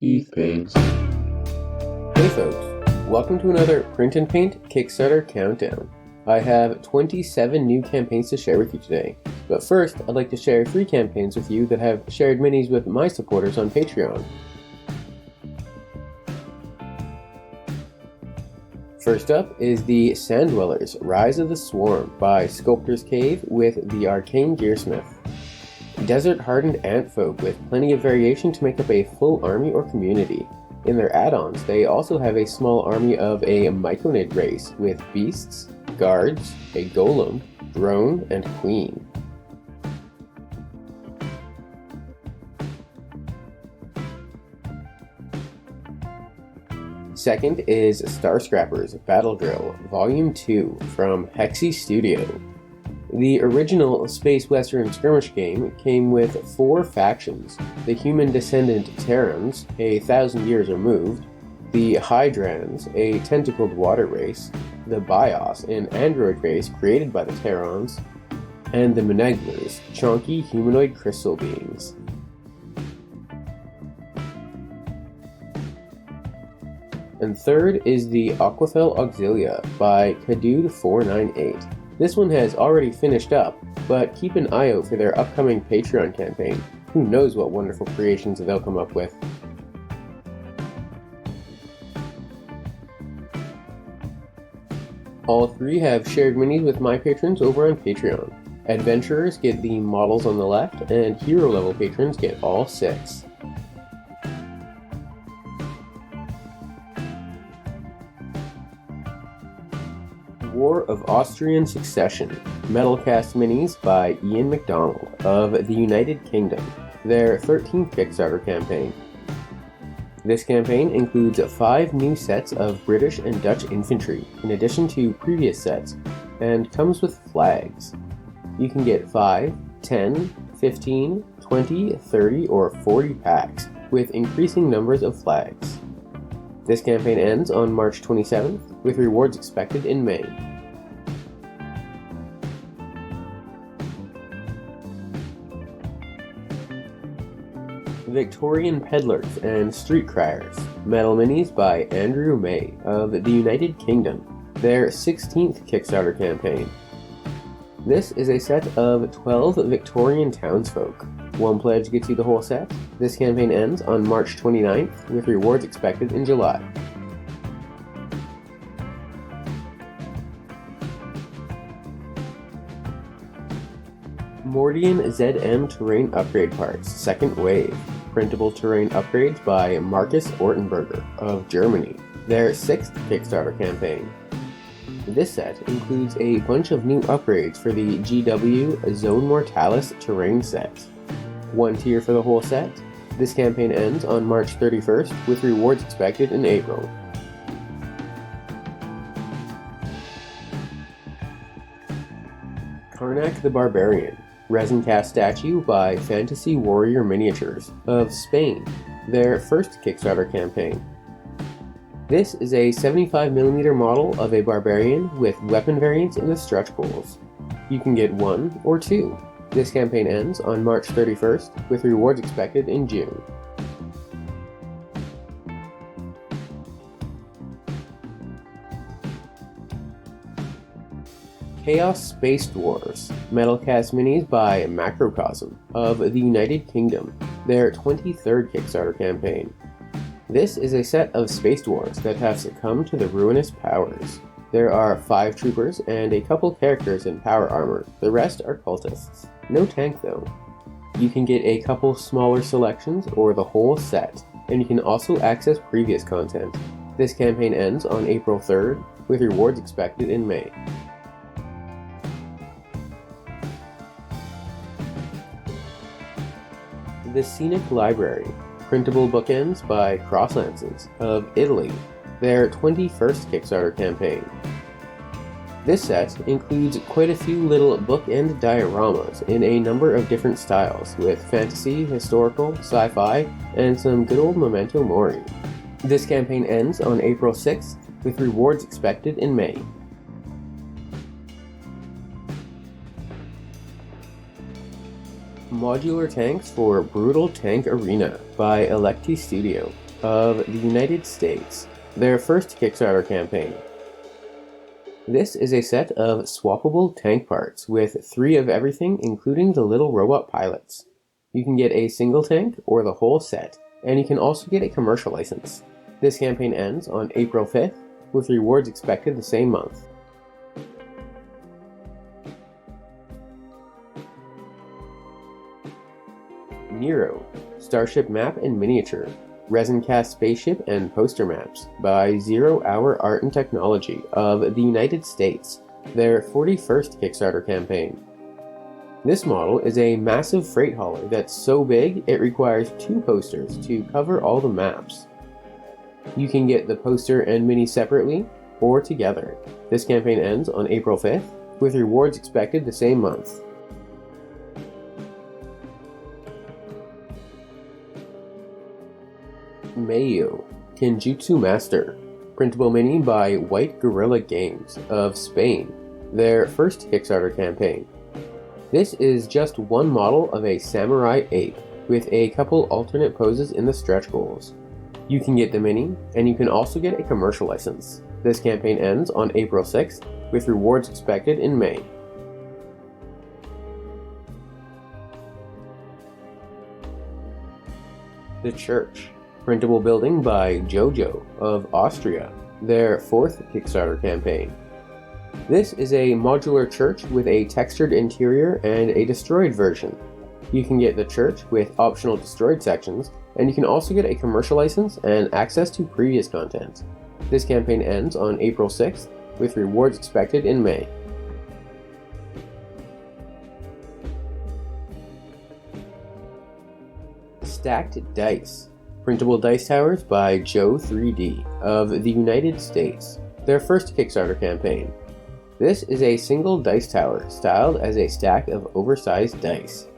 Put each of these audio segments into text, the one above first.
ETH Paints. Hey folks, welcome to another Print and Paint Kickstarter Countdown. I have 27 new campaigns to share with you today, but first I'd like to share 3 campaigns with you that have shared minis with my supporters on Patreon. First up is the Sand Dwellers Rise of the Swarm by Sculptor's Cave with the Arcane Gearsmith. Desert-hardened ant folk with plenty of variation to make up a full army or community. In their add-ons, they also have a small army of a Myconid race with beasts, guards, a golem, drone, and queen. Second is Starscrappers Battle Drill Volume 2 from Hexy Studio. The original Space Western skirmish game came with 4 factions: the human descendant Terrans, 1,000 years removed, the Hydrans, a tentacled water race, the Bios, an android race created by the Terrans, and the Meneglers, chonky humanoid crystal beings. And third is the Aquafel Auxilia by Kadude498. This one has already finished up, but keep an eye out for their upcoming Patreon campaign. Who knows what wonderful creations they'll come up with. All 3 have shared minis with my patrons over on Patreon. Adventurers get the models on the left, and hero level patrons get all 6. War of Austrian Succession Metalcast Minis by Ian McDonald of the United Kingdom, their 13th Kickstarter campaign. This campaign includes 5 new sets of British and Dutch infantry, in addition to previous sets, and comes with flags. You can get 5, 10, 15, 20, 30, or 40 packs, with increasing numbers of flags. This campaign ends on March 27th, with rewards expected in May. Victorian Pedlars and Street Criers Metal Minis by Andrew May of the United Kingdom, their 16th Kickstarter campaign. This is a set of 12 Victorian townsfolk. 1 pledge gets you the whole set. This campaign ends on March 29th, with rewards expected in July. Mortian ZM Terrain Upgrade Parts, Second Wave. Printable terrain upgrades by Marcus Ortenberger of Germany, their 6th Kickstarter campaign. This set includes a bunch of new upgrades for the GW Zone Mortalis terrain set. 1 tier for the whole set. This campaign ends on March 31st, with rewards expected in April. KARNAK the Barbarian Resin Cast Statue by Fantasy Warrior Miniatures of Spain, their 1st Kickstarter campaign. This is a 75mm model of a barbarian with weapon variants in the stretch goals. You can get 1 or 2. This campaign ends on March 31st, with rewards expected in June. Chaos Space Dwarves Metalcast Minis by Macrocosm of the United Kingdom, their 23rd Kickstarter campaign. This is a set of space dwarves that have succumbed to the ruinous powers. There are 5 troopers and a couple characters in power armor. The rest are cultists. No tank though. You can get a couple smaller selections or the whole set, and you can also access previous content. This campaign ends on April 3rd, with rewards expected in May. The Scenic Library Printable Bookends by Crosslances of Italy, their 21st Kickstarter campaign. This set includes quite a few little bookend dioramas in a number of different styles, with fantasy, historical, sci-fi, and some good old memento mori. This campaign ends on April 6th, with rewards expected in May. Modular tanks for BRUTL Tank Arena by Electi Studio, of the United States, their first Kickstarter campaign. This is a set of swappable tank parts with 3 of everything, including the little robot pilots. You can get a single tank or the whole set, and you can also get a commercial license. This campaign ends on April 5th, with rewards expected the same month. Nero, Starship Map and Miniature, Resin Cast Spaceship and Poster Maps by 0 Hour Art and Technology of the United States, their 41st Kickstarter campaign. This model is a massive freight hauler that's so big it requires 2 posters to cover all the maps. You can get the poster and mini separately or together. This campaign ends on April 5th, with rewards expected the same month. Meiyo, Kenjutsu Master, printable mini by White Gorilla Games of Spain, their first Kickstarter campaign. This is just one model of a samurai ape with a couple alternate poses in the stretch goals. You can get the mini, and you can also get a commercial license. This campaign ends on April 6th, with rewards expected in May. The Church, printable building by Jojo of Austria, their 4th Kickstarter campaign. This is a modular church with a textured interior and a destroyed version. You can get the church with optional destroyed sections, and you can also get a commercial license and access to previous content. This campaign ends on April 6th, with rewards expected in May. Stacked Dice, printable dice towers by Joe 3D of the United States, their first Kickstarter campaign. This is a single dice tower styled as a stack of oversized dice.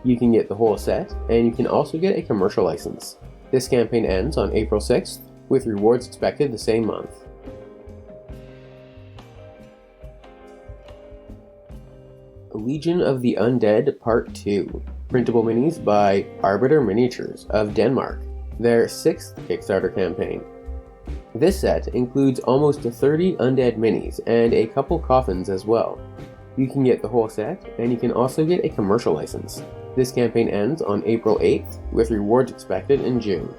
You can get the whole set, and you can also get a commercial license. This campaign ends on April 6th, with rewards expected the same month. Legion of the Undead Part 2, printable minis by Arbiter Miniatures of Denmark, their 6th Kickstarter campaign. This set includes almost 30 undead minis and a couple coffins as well. You can get the whole set, and you can also get a commercial license. This campaign ends on April 8th, with rewards expected in June.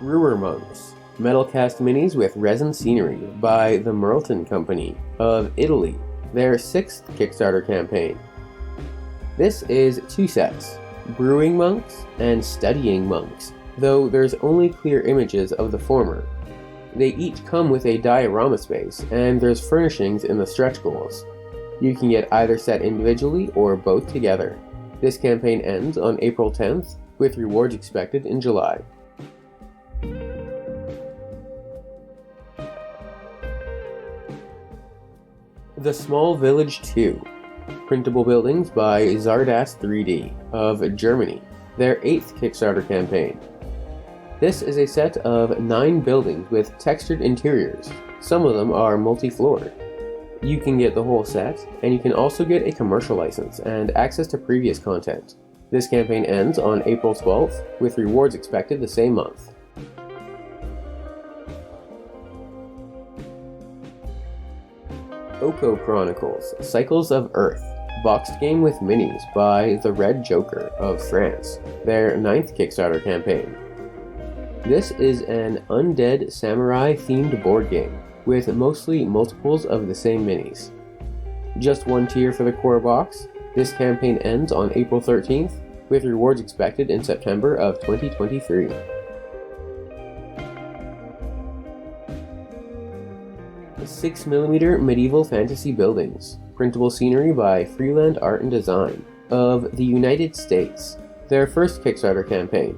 Brewer Monks, metal cast minis with resin scenery by the Mortian Company of Italy, their 6th Kickstarter campaign. This is 2 sets, Brewing Monks and Studying Monks, though there's only clear images of the former. They each come with a diorama space, and there's furnishings in the stretch goals. You can get either set individually or both together. This campaign ends on April 10th, with rewards expected in July. The Small Village 2, printable buildings by Zardas 3D of Germany, their 8th Kickstarter campaign. This is a set of 9 buildings with textured interiors. Some of them are multi-floored. You can get the whole set, and you can also get a commercial license and access to previous content. This campaign ends on April 12th, with rewards expected the same month. Okko Chronicles, Cycles of Earth, boxed game with minis by The Red Joker of France, their 9th Kickstarter campaign. This is an undead samurai themed board game, with mostly multiples of the same minis. Just 1 tier for the core box. This campaign ends on April 13th, with rewards expected in September of 2023. The 6mm Medieval Fantasy Buildings, printable scenery by Freeland Art and Design of the United States, their 1st Kickstarter campaign.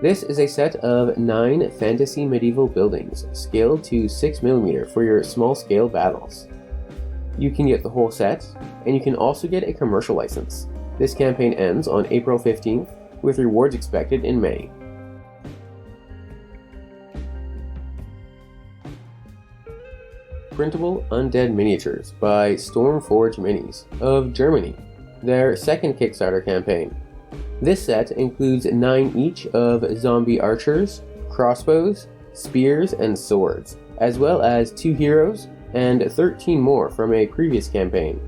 This is a set of 9 fantasy medieval buildings, scaled to 6mm for your small-scale battles. You can get the whole set, and you can also get a commercial license. This campaign ends on April 15th, with rewards expected in May. Printable Undead Miniatures by Stormforge Minis of Germany, their second Kickstarter campaign. This set includes 9 each of zombie archers, crossbows, spears, and swords, as well as 2 heroes and 13 more from a previous campaign.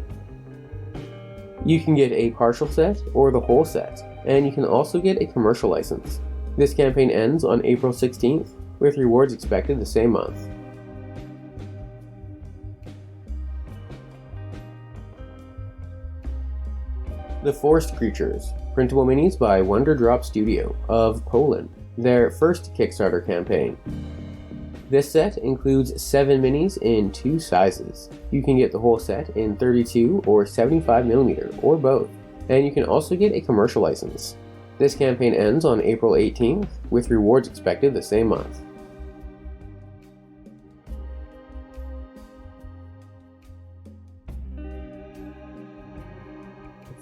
You can get a partial set or the whole set, and you can also get a commercial license. This campaign ends on April 16th, with rewards expected the same month. The Forest Creatures, printable minis by Wonder Drop Studio of Poland, their first Kickstarter campaign. This set includes 7 minis in 2 sizes. You can get the whole set in 32 or 75mm or both, and you can also get a commercial license. This campaign ends on April 18th, with rewards expected the same month.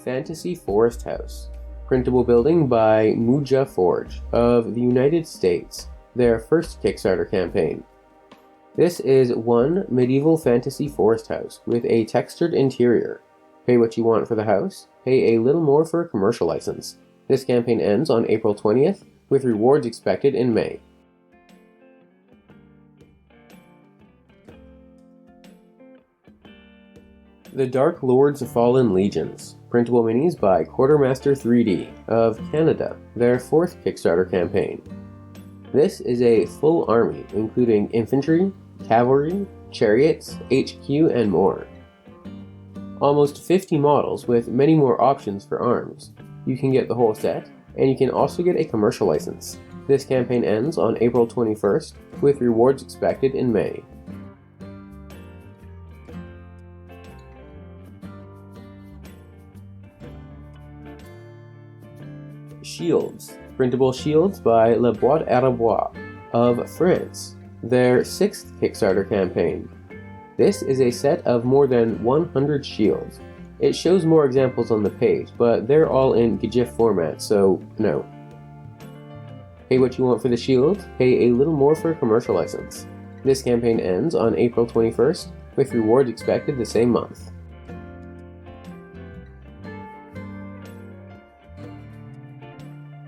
Fantasy Forest House, printable building by Muja Forge of the United States, their first Kickstarter campaign. This is one medieval fantasy forest house with a textured interior. Pay what you want for the house, pay a little more for a commercial license. This campaign ends on April 20th, with rewards expected in May. The Dark Lords of Fallen Legions, printable minis by Quartermaster 3D of Canada, their 4th Kickstarter campaign. This is a full army, including infantry, cavalry, chariots, HQ, and more. Almost 50 models with many more options for arms. You can get the whole set, and you can also get a commercial license. This campaign ends on April 21st, with rewards expected in May. Shields, printable shields by Le Boîte à Bois of France, their 6th Kickstarter campaign. This is a set of more than 100 shields. It shows more examples on the page, but they're all in GIF format, so no. Pay what you want for the shield, pay a little more for a commercial license. This campaign ends on April 21st, with rewards expected the same month.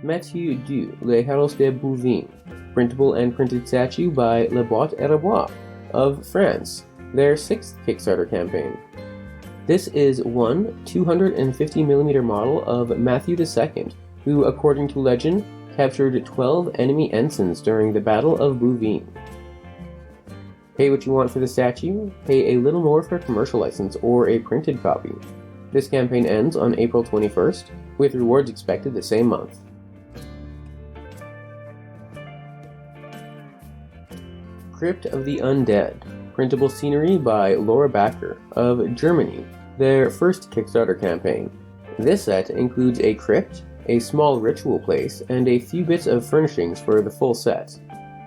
Mathieu II, Les Héros de Bouvines, printable and printed statue by Le Boîte à Bois of France, their 6th Kickstarter campaign. This is one 250mm model of Mathieu II, who, according to legend, captured 12 enemy ensigns during the Battle of Bouvines. Pay what you want for the statue, pay a little more for a commercial license or a printed copy. This campaign ends on April 21st, with rewards expected the same month. Crypt of the Undead, printable scenery by Laura Backer of Germany, their 1st Kickstarter campaign. This set includes a crypt, a small ritual place, and a few bits of furnishings for the full set.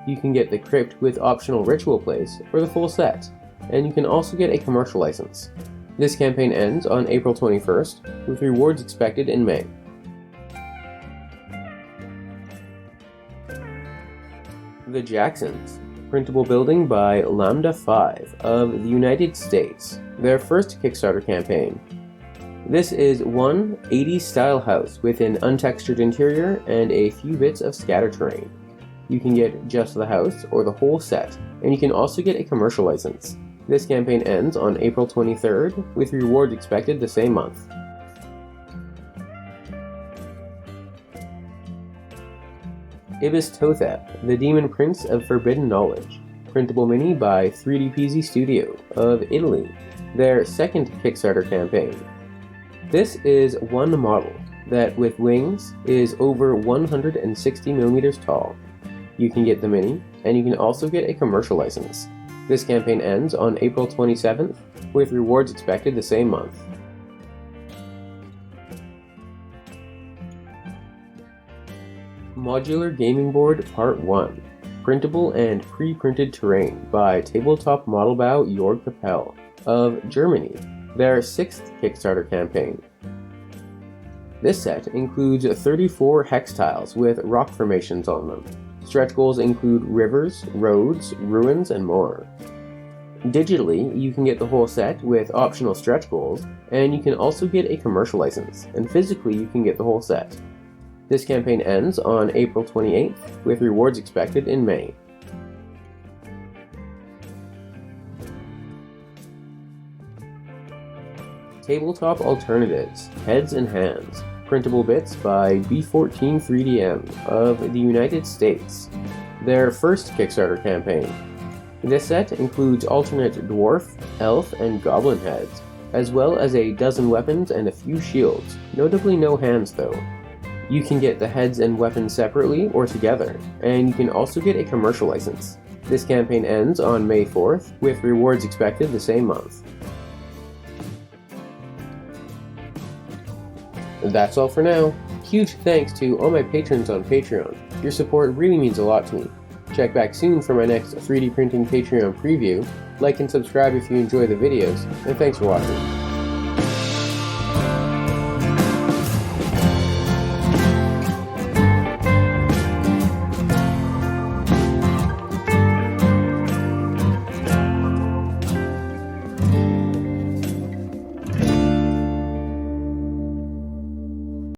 You can get the crypt with optional ritual place for the full set, and you can also get a commercial license. This campaign ends on April 21st, with rewards expected in May. The Jacksons, printable building by Lambda 5 of the United States, their 1st Kickstarter campaign. This is one 80s style house with an untextured interior and a few bits of scatter terrain. You can get just the house or the whole set, and you can also get a commercial license. This campaign ends on April 23rd, with rewards expected the same month. Ibis'tothep, the Demon Prince of Forbidden Knowledge, printable mini by 3DPZ Studio of Italy, their 2nd Kickstarter campaign. This is one model that, with wings, is over 160mm tall. You can get the mini, and you can also get a commercial license. This campaign ends on April 27th, with rewards expected the same month. Modular Gaming Board Part 1, printable and pre-printed terrain by Tabletop Modelbau Jörg Capel of Germany, their 6th Kickstarter campaign. This set includes 34 hex tiles with rock formations on them. Stretch goals include rivers, roads, ruins, and more. Digitally, you can get the whole set with optional stretch goals, and you can also get a commercial license, and physically you can get the whole set. This campaign ends on April 28th, with rewards expected in May. Tabletop Alternatives, Heads and Hands, printable bits by B14 3DM of the United States, their first Kickstarter campaign. This set includes alternate dwarf, elf, and goblin heads, as well as a dozen weapons and a few shields, notably no hands though. You can get the heads and weapons separately or together, and you can also get a commercial license. This campaign ends on May 4th, with rewards expected the same month. That's all for now. Huge thanks to all my patrons on Patreon. Your support really means a lot to me. Check back soon for my next 3D printing Patreon preview. Like and subscribe if you enjoy the videos, and thanks for watching.